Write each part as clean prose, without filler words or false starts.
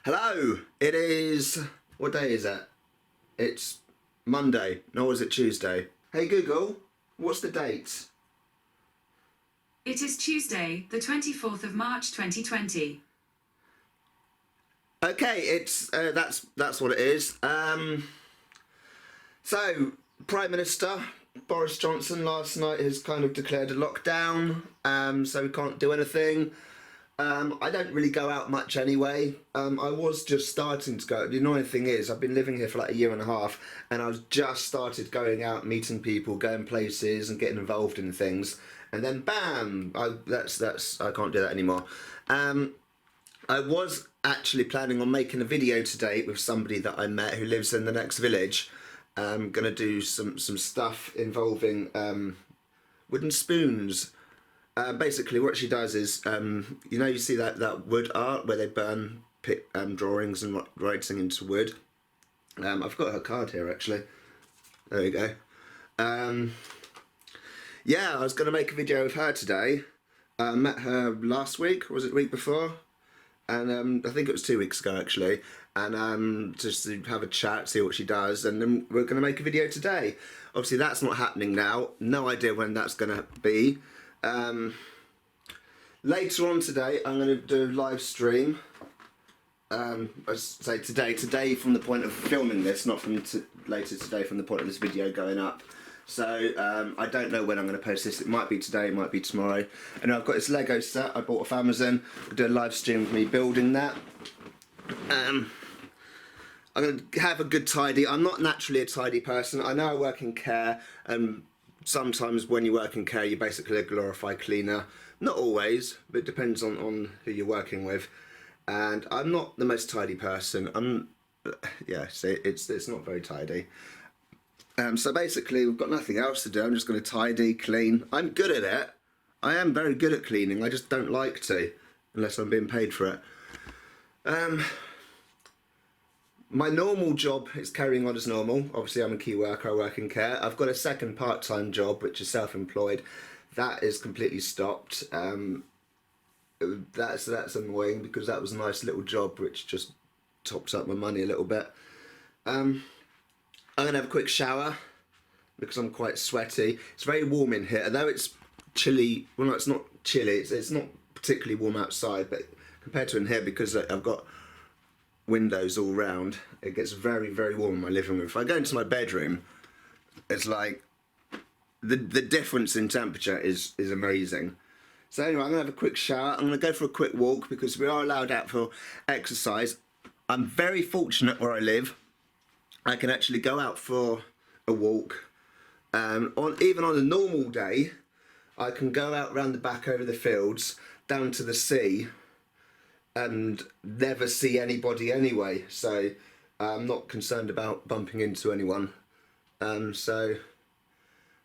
Hello, it is, what day is it? It's Monday, nor is it Tuesday. Hey Google, what's the date? It is Tuesday, the 24th of March 2020. Okay, it's that's what it is. So Prime Minister Boris Johnson last night has kind of declared a lockdown, so we can't do anything. I don't really go out much anyway. I was just starting to go. The annoying thing is I've been living here for like a year and a half, and I was just started going out, meeting people, going places and getting involved in things, and then bam, I can't do that anymore. I was actually planning on making a video today with somebody that I met who lives in the next village. I'm gonna do some stuff involving wooden spoons. Basically what she does is, you know, you see that wood art where they burn drawings and writing into wood. I've got her card here actually. There you go. Yeah, I was going to make a video of her today. I met her last week, or was it the week before? And I think it was 2 weeks ago actually. And just to have a chat, see what she does, and then we're going to make a video today. Obviously that's not happening now. No idea when that's going to be. Later on today I'm going to do a live stream. I say today from the point of filming this, not from later today from the point of this video going up. So I don't know when I'm going to post this. It might be today, it might be tomorrow. And I've got this Lego set I bought off Amazon. I'll do a live stream of me building that. I'm going to have a good tidy. I'm not naturally a tidy person. I know I work in care, and sometimes when you work in care you're basically a glorified cleaner. Not always, but it depends on who you're working with. And I'm not the most tidy person. Yeah, see, it's not very tidy. So basically we've got nothing else to do. I'm just going to tidy, clean. I'm good at it. I am very good at cleaning. I just don't like to, unless I'm being paid for it. My normal job is carrying on as normal. Obviously I'm a key worker, I work in care. I've got a second part-time job which is self-employed. That is completely stopped. That's annoying because that was a nice little job which just tops up my money a little bit. I'm going to have a quick shower because I'm quite sweaty. It's very warm in here, although it's chilly. Well, no, it's not chilly. It's not particularly warm outside, but compared to in here, because I've got windows all round, it gets very, very warm in my living room. If I go into my bedroom, it's like the difference in temperature is amazing. So anyway, I'm going to have a quick shower. I'm going to go for a quick walk because we are allowed out for exercise. I'm very fortunate where I live. I can actually go out for a walk. Even on a normal day, I can go out round the back over the fields, down to the sea, and never see anybody anyway. So I'm not concerned about bumping into anyone.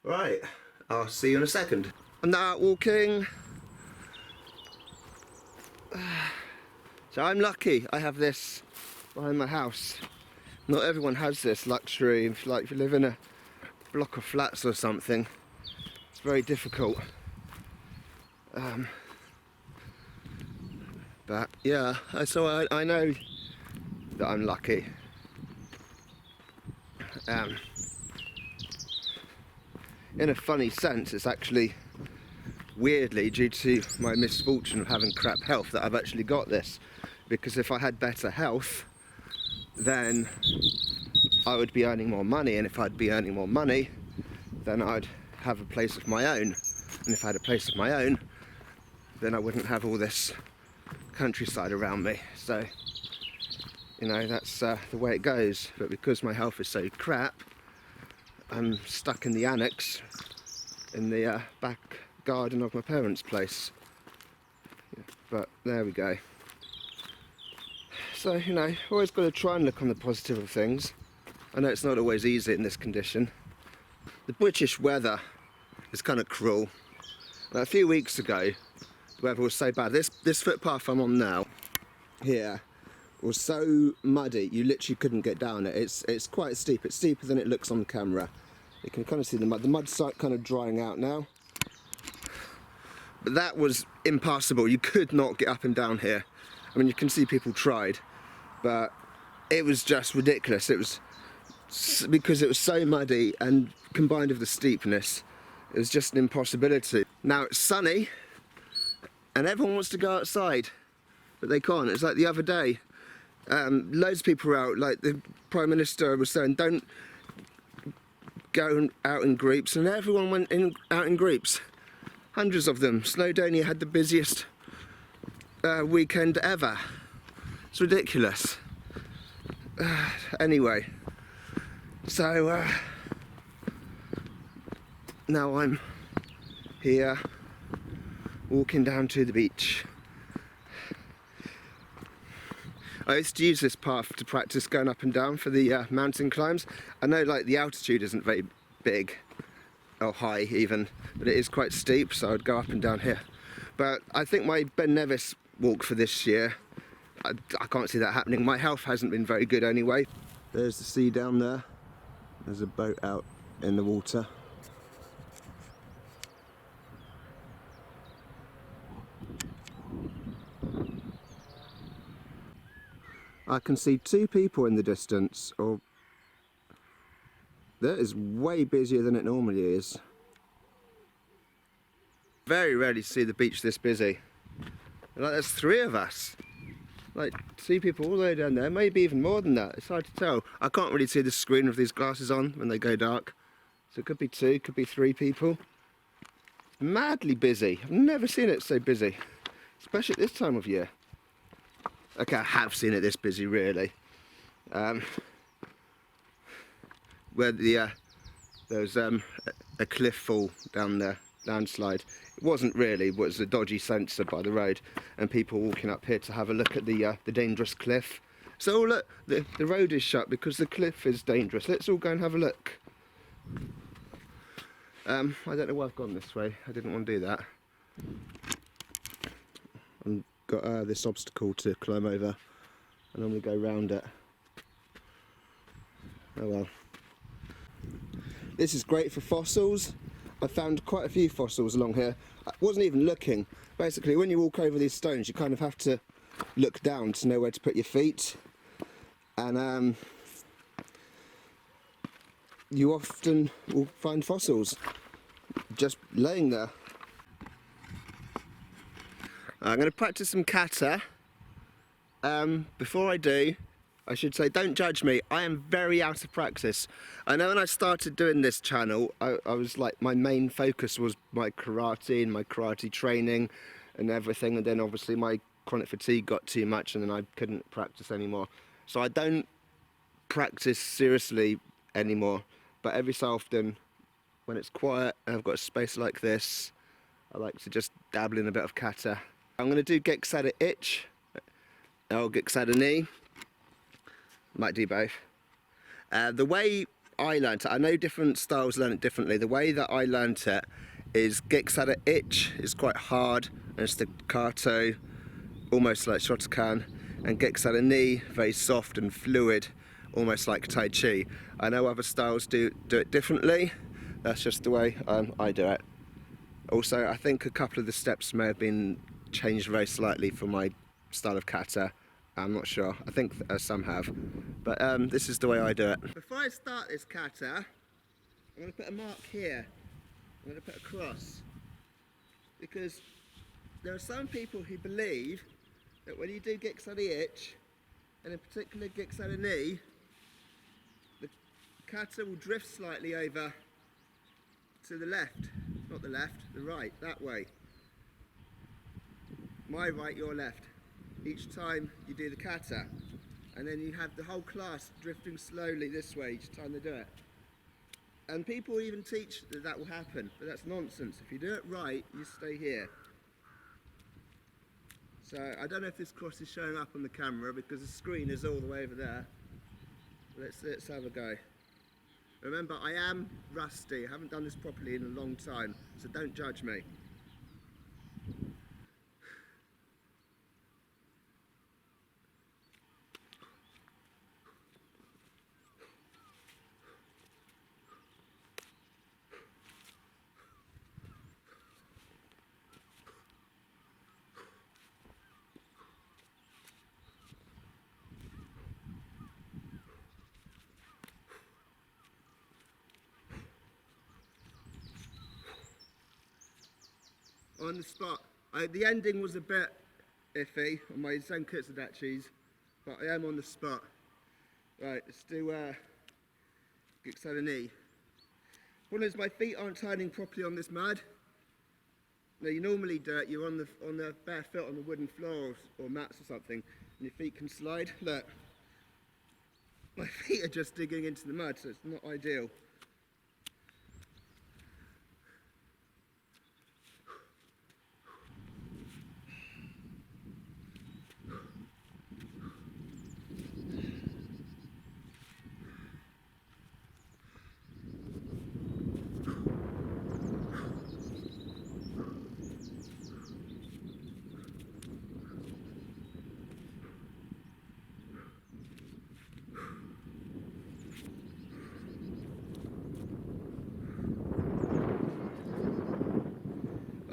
Right, I'll see you in a second. I'm now out walking. So I'm lucky I have this behind my house. Not everyone has this luxury. If you live in a block of flats or something, it's very difficult. But yeah, so I know that I'm lucky. In a funny sense, it's actually weirdly due to my misfortune of having crap health that I've actually got this, because if I had better health then I would be earning more money, and if I'd be earning more money then I'd have a place of my own, and if I had a place of my own then I wouldn't have all this countryside around me. So you know, that's the way it goes. But because my health is so crap, I'm stuck in the annex in the back garden of my parents' place. But there we go. So, you know, always got to try and look on the positive of things. I know it's not always easy in this condition. The British weather is kind of cruel. A few weeks ago, the weather was so bad. This footpath I'm on now, here, was so muddy you literally couldn't get down it. It's quite steep. It's steeper than it looks on camera. You can kind of see the mud. The mud's kind of drying out now. But that was impassable. You could not get up and down here. I mean, you can see people tried. but it was just ridiculous. It was because it was so muddy and combined with the steepness, it was just an impossibility. Now it's sunny and everyone wants to go outside, but they can't. It's like the other day, loads of people were out, like the Prime Minister was saying, don't go out in groups, and everyone went out in groups. Hundreds of them. Snowdonia had the busiest weekend ever. It's ridiculous. Anyway, so now I'm here walking down to the beach. I used to use this path to practice going up and down for the mountain climbs. I know like the altitude isn't very big or high even, but it is quite steep, so I'd go up and down here. But I think my Ben Nevis walk for this year, I can't see that happening. My health hasn't been very good anyway. There's the sea down there. There's a boat out in the water. I can see two people in the distance, or that is way busier than it normally is. Very rarely see the beach this busy. Like there's three of us. Like two people all the way down there, maybe even more than that. It's hard to tell. I can't really see the screen with these glasses on when they go dark. So it could be two, could be three people. Madly busy. I've never seen it so busy, especially at this time of year. Okay, I have seen it this busy, really. Where there was a cliff fall down there, landslide. It wasn't really, it was a dodgy sensor by the road, and people walking up here to have a look at the dangerous cliff. So look, the road is shut because the cliff is dangerous. Let's all go and have a look. I don't know why I've gone this way. I didn't want to do that. I've got this obstacle to climb over. I normally go round it. Oh well. This is great for fossils. I found quite a few fossils along here. I wasn't even looking. Basically, when you walk over these stones, you kind of have to look down to know where to put your feet. And you often will find fossils just laying there. I'm going to practice some kata. Before I do, I should say, don't judge me. I am very out of practice. I know when I started doing this channel, I was like, my main focus was my karate and my karate training and everything. And then obviously my chronic fatigue got too much and then I couldn't practice anymore. So I don't practice seriously anymore. But every so often, when it's quiet and I've got a space like this, I like to just dabble in a bit of kata. I'm going to do Geksada Ich, or Geksada Ni. Might do both. The way I learnt it, I know different styles learn it differently. The way that I learnt it is Geksada Ich is quite hard and staccato, almost like Shotokan, and Geksada Ni, very soft and fluid, almost like Tai Chi. I know other styles do it differently. That's just the way I do it. Also, I think a couple of the steps may have been changed very slightly for my style of kata. I'm not sure. I think some have. But this is the way I do it. Before I start this kata, I'm going to put a mark here. I'm going to put a cross. Because there are some people who believe that when you do Geksada Ich, and in particular Geksada Ni, the kata will drift slightly over to the left. Not the left, the right, that way. My right, your left. Each time you do the kata, and then you have the whole class drifting slowly this way each time they do it. And people even teach that that will happen, but that's nonsense. If you do it right, you stay here. So I don't know if this cross is showing up on the camera because the screen is all the way over there. Let's have a go. Remember, I am rusty. I haven't done this properly in a long time, so don't judge me. on the spot. The ending was a bit iffy on my Zenka Tadachis, but I am on the spot. Right, let's do Gixalani. One is my feet aren't turning properly on this mud. Now you normally do it, you're on the bare foot on the wooden floor or mats or something, and your feet can slide. Look, my feet are just digging into the mud, so it's not ideal.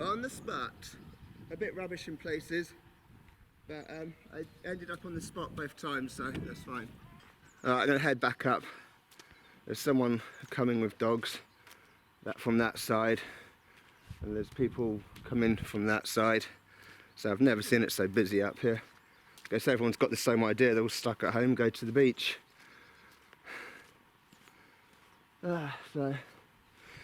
On the spot, a bit rubbish in places, but I ended up on the spot both times, so that's fine. Alright, I'm going to head back up. There's someone coming with dogs from that side, and there's people coming from that side, so I've never seen it so busy up here. I guess everyone's got the same idea, they're all stuck at home, go to the beach. So,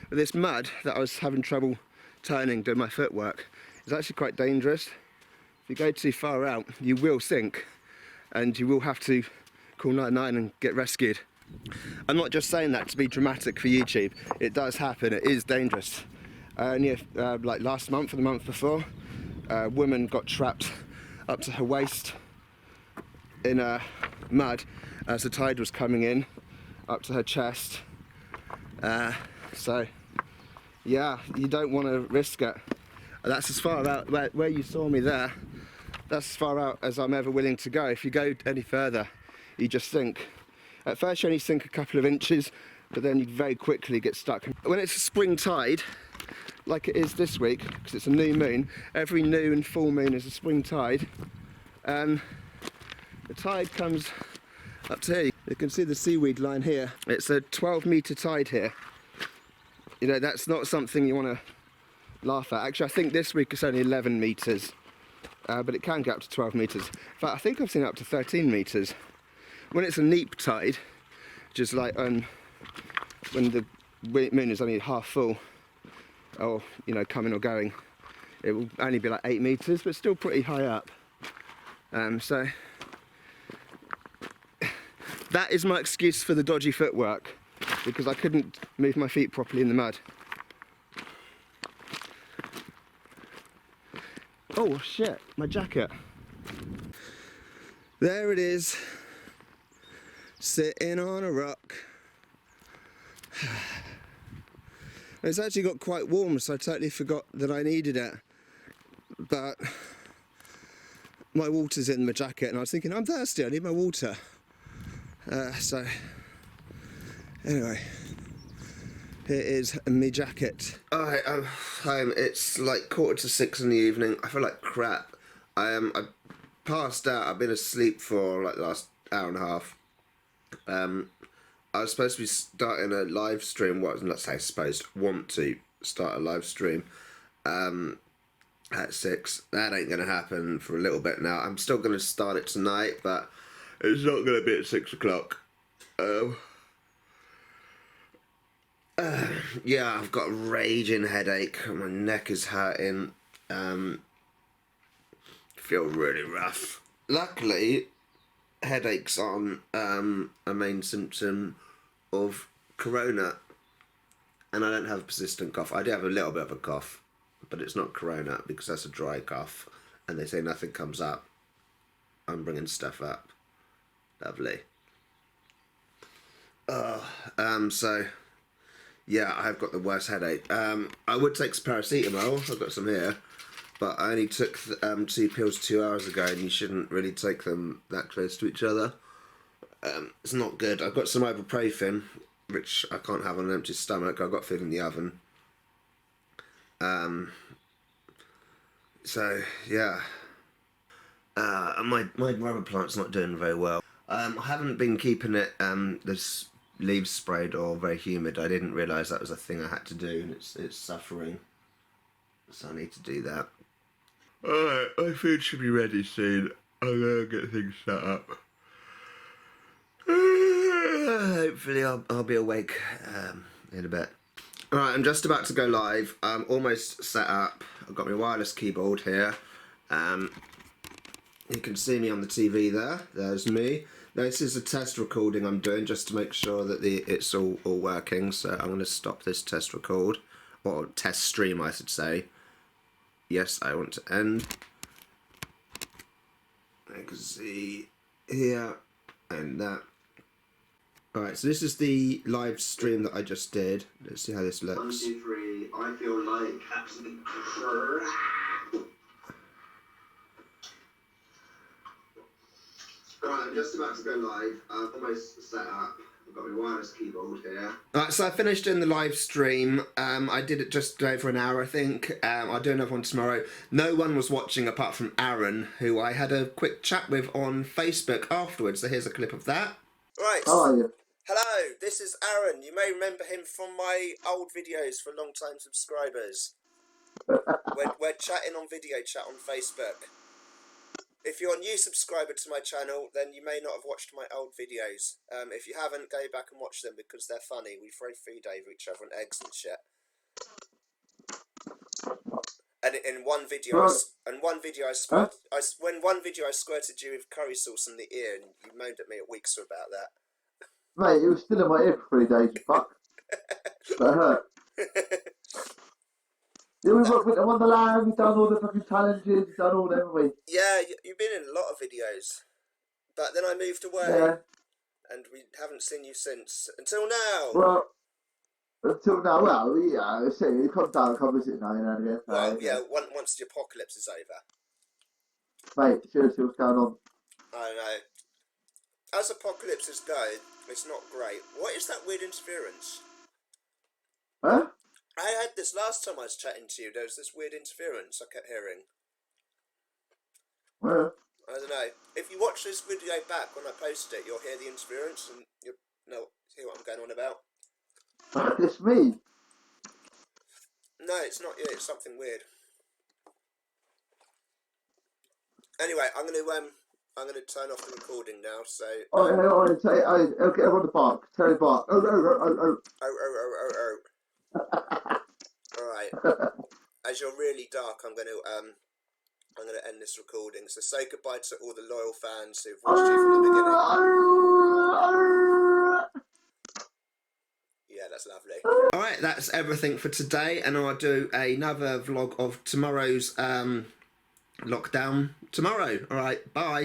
with this mud that I was having trouble turning, doing my footwork, is actually quite dangerous. If you go too far out, you will sink, and you will have to call 999 and get rescued. I'm not just saying that to be dramatic for YouTube. It does happen. It is dangerous. Only like last month or the month before, a woman got trapped up to her waist in mud as the tide was coming in, up to her chest. So yeah, you don't want to risk it. That's as far out where you saw me there. That's as far out as I'm ever willing to go. If you go any further, you just sink. At first you only sink a couple of inches, but then you very quickly get stuck. When it's a spring tide, like it is this week, because it's a new moon, every new and full moon is a spring tide, the tide comes up to here. You can see the seaweed line here. It's a 12-metre tide here. You know, that's not something you want to laugh at. Actually, I think this week it's only 11 metres, but it can get up to 12 metres. In fact, I think I've seen it up to 13 metres. When it's a neap tide, just like when the moon is only half full, or, you know, coming or going, it will only be like 8 metres, but still pretty high up. So, that is my excuse for the dodgy footwork, because I couldn't move my feet properly in the mud. Oh shit, my jacket. There it is, sitting on a rock. It's actually got quite warm, so I totally forgot that I needed it. But my water's in my jacket, and I was thinking, I'm thirsty, I need my water. So, anyway, here is my jacket. Alright, I'm home. It's like 5:45 in the evening. I feel like crap. I passed out. I've been asleep for like the last hour and a half. I was supposed to be starting a live stream. Well, let's say want to start a live stream at 6. That ain't going to happen for a little bit now. I'm still going to start it tonight, but it's not going to be at 6 o'clock. Yeah, I've got a raging headache. My neck is hurting. Feel really rough. Luckily, headaches aren't a main symptom of corona, and I don't have a persistent cough. I do have a little bit of a cough, but it's not corona because that's a dry cough, and they say nothing comes up. I'm bringing stuff up. Lovely. So yeah, I've got the worst headache. I would take some paracetamol. I've got some here, but I only took 2 pills 2 hours ago, and you shouldn't really take them that close to each other. It's not good. I've got some ibuprofen, which I can't have on an empty stomach. I've got food in the oven. So yeah. And my rubber plant's not doing very well. I haven't been keeping it this leaves sprayed or very humid. I didn't realise that was a thing I had to do, and it's suffering. So I need to do that. Alright, my food should be ready soon. I'm gonna get things set up. Hopefully I'll be awake in a bit. Alright, I'm just about to go live. I'm almost set up. I've got my wireless keyboard here. You can see me on the TV there. There's me. This is a test recording I'm doing just to make sure that it's all working. So I'm going to stop this test record. Or test stream, I should say. Yes, I want to end. You can see here and that. Alright, so this is the live stream that I just did. Let's see how this looks. 1, 2, 3. I feel like absolute crap. Right, I'm just about to go live. I've almost set up. I've got my wireless keyboard here. Alright, so I finished doing the live stream. I did it just over an hour, I think. I'll do another one tomorrow. No one was watching apart from Aaron, who I had a quick chat with on Facebook afterwards. So here's a clip of that. Right. How are you? Hello, this is Aaron. You may remember him from my old videos for long-time subscribers. we're chatting on video chat on Facebook. If you're a new subscriber to my channel, then you may not have watched my old videos. If you haven't, go back and watch them because they're funny. We throw food over each other and eggs and shit. And in one video, when one video I squirted you with curry sauce in the ear, and you moaned at me at Weekster about that. Mate, it was still in my ear for 3 days, you fuck. That hurt. Yeah, we won the land, we've done all the fucking challenges, we've done all them, haven't we? Yeah, you've been in a lot of videos. But then I moved away. Yeah. And we haven't seen you since. Until now. Well, until now, well, yeah, see, it comes down, come visit now, you know, again. Well, yeah, once the apocalypse is over. Mate, seriously, what's going on? I don't know. As apocalypses go, it's not great. What is that weird interference? Huh? I had this last time I was chatting to you. There was this weird interference I kept hearing. Well, I don't know. If you watch this video back when I post it, you'll hear the interference and you'll hear what I'm going on about. it's me. No, it's not you. It's something weird. Anyway, I'm gonna turn off the recording now. So. Oh, okay, everyone to bark. Terry bark. Oh. Alright. As you're really dark, I'm gonna end this recording. So say goodbye to all the loyal fans who've watched you from the beginning. Yeah, that's lovely. Alright, that's everything for today, and I'll do another vlog of tomorrow's lockdown tomorrow. Alright, bye.